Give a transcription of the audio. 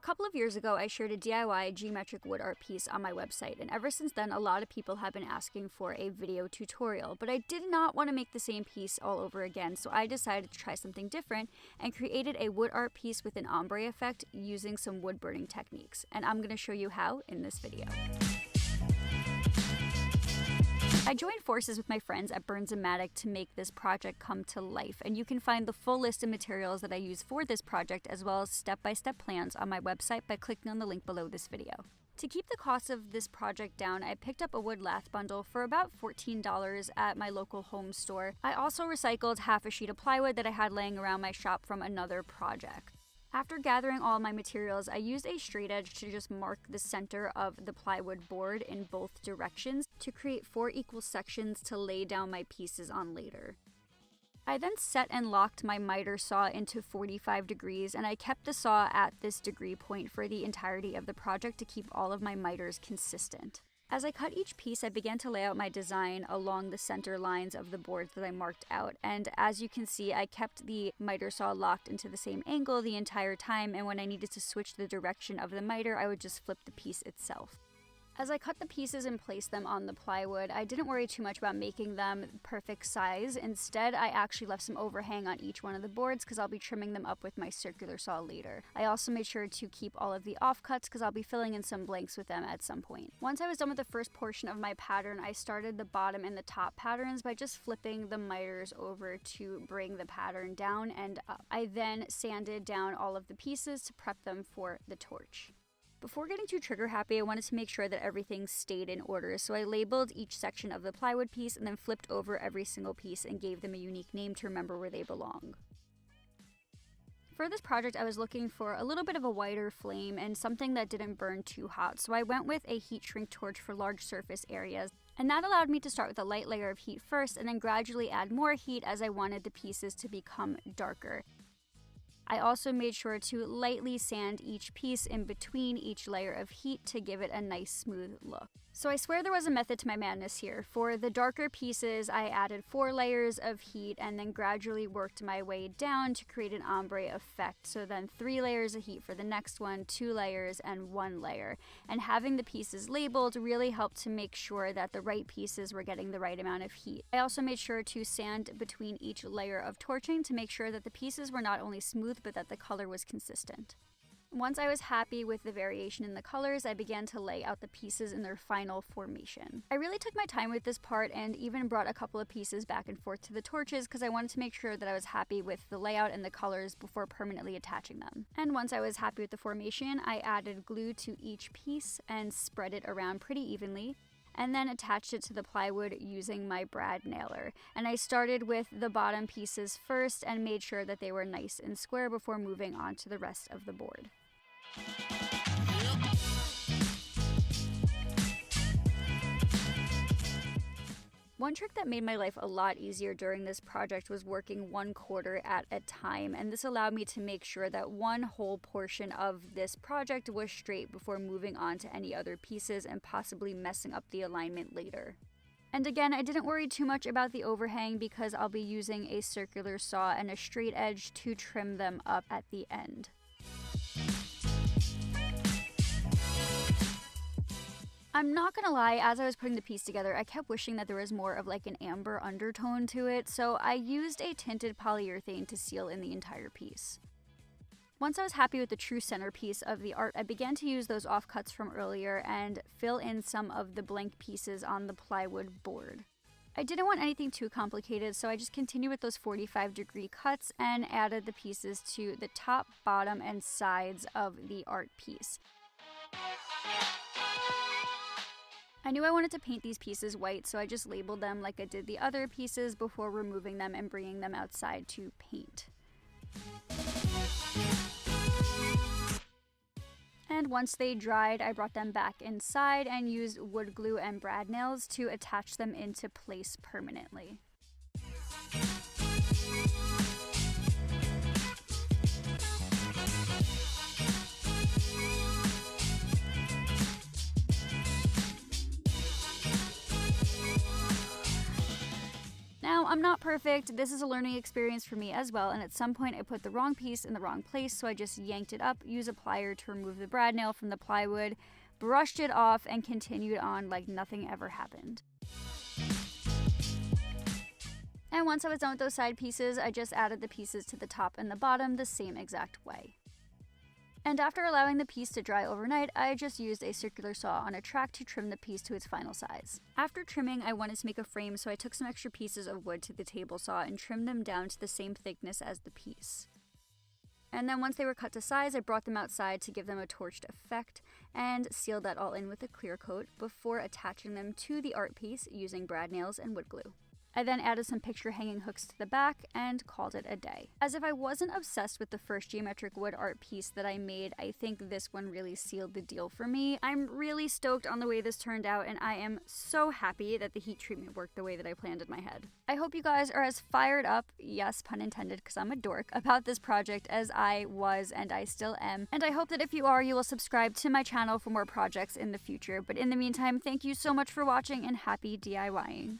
couple of years ago, I shared a DIY geometric wood art piece on my website, and ever since then, a lot of people have been asking for a video tutorial, but I did not want to make the same piece all over again, so I decided to try something different and created a wood art piece with an ombre effect using some wood burning techniques, and I'm going to show you how in this video. I joined forces with my friends at Burns-O-Matic to make this project come to life, and you can find the full list of materials that I use for this project as well as step-by-step plans on my website by clicking on the link below this video. To keep the cost of this project down, I picked up a wood lath bundle for about $14 at my local home store. I also recycled half a sheet of plywood that I had laying around my shop from another project. After gathering all my materials, I used a straight edge to just mark the center of the plywood board in both directions to create 4 equal sections to lay down my pieces on later. I then set and locked my miter saw into 45 degrees, and I kept the saw at this degree point for the entirety of the project to keep all of my miters consistent. As I cut each piece, I began to lay out my design along the center lines of the boards that I marked out, and as you can see, I kept the miter saw locked into the same angle the entire time, and when I needed to switch the direction of the miter, I would just flip the piece itself. As I cut the pieces and placed them on the plywood, I didn't worry too much about making them perfect size. Instead, I actually left some overhang on each one of the boards because I'll be trimming them up with my circular saw later. I also made sure to keep all of the offcuts because I'll be filling in some blanks with them at some point. Once I was done with the first portion of my pattern, I started the bottom and the top patterns by just flipping the miters over to bring the pattern down and up. I then sanded down all of the pieces to prep them for the torch. Before getting too trigger happy, I wanted to make sure that everything stayed in order, so I labeled each section of the plywood piece and then flipped over every single piece and gave them a unique name to remember where they belong. For this project, I was looking for a little bit of a wider flame and something that didn't burn too hot, so I went with a heat shrink torch for large surface areas, and that allowed me to start with a light layer of heat first and then gradually add more heat as I wanted the pieces to become darker. I also made sure to lightly sand each piece in between each layer of heat to give it a nice smooth look. So I swear there was a method to my madness here. For the darker pieces, I added 4 layers of heat and then gradually worked my way down to create an ombre effect. So then 3 layers of heat for the next one, 2 layers, and 1 layer. And having the pieces labeled really helped to make sure that the right pieces were getting the right amount of heat. I also made sure to sand between each layer of torching to make sure that the pieces were not only smooth but that the color was consistent. Once I was happy with the variation in the colors, I began to lay out the pieces in their final formation. I really took my time with this part and even brought a couple of pieces back and forth to the torches because I wanted to make sure that I was happy with the layout and the colors before permanently attaching them. And once I was happy with the formation, I added glue to each piece and spread it around pretty evenly, and then attached it to the plywood using my brad nailer. And I started with the bottom pieces first and made sure that they were nice and square before moving on to the rest of the board. One trick that made my life a lot easier during this project was working 1/4 at a time, and this allowed me to make sure that one whole portion of this project was straight before moving on to any other pieces and possibly messing up the alignment later. And again, I didn't worry too much about the overhang because I'll be using a circular saw and a straight edge to trim them up at the end. I'm not gonna lie, as I was putting the piece together, I kept wishing that there was more of like an amber undertone to it, so I used a tinted polyurethane to seal in the entire piece. Once I was happy with the true centerpiece of the art, I began to use those offcuts from earlier and fill in some of the blank pieces on the plywood board. I didn't want anything too complicated, so I just continued with those 45-degree cuts and added the pieces to the top, bottom, and sides of the art piece. I knew I wanted to paint these pieces white, so I just labeled them like I did the other pieces before removing them and bringing them outside to paint. And once they dried, I brought them back inside and used wood glue and brad nails to attach them into place permanently. Now, I'm not perfect, this is a learning experience for me as well, and at some point I put the wrong piece in the wrong place, so I just yanked it up, used a plier to remove the brad nail from the plywood, brushed it off, and continued on like nothing ever happened. And once I was done with those side pieces, I just added the pieces to the top and the bottom the same exact way. And after allowing the piece to dry overnight, I just used a circular saw on a track to trim the piece to its final size. After trimming, I wanted to make a frame, so I took some extra pieces of wood to the table saw and trimmed them down to the same thickness as the piece. And then once they were cut to size, I brought them outside to give them a torched effect and sealed that all in with a clear coat before attaching them to the art piece using brad nails and wood glue. I then added some picture hanging hooks to the back and called it a day. As if I wasn't obsessed with the first geometric wood art piece that I made, I think this one really sealed the deal for me. I'm really stoked on the way this turned out, and I am so happy that the heat treatment worked the way that I planned in my head. I hope you guys are as fired up, yes, pun intended, because I'm a dork, about this project as I was and I still am. And I hope that if you are, you will subscribe to my channel for more projects in the future. But in the meantime, thank you so much for watching and happy DIYing.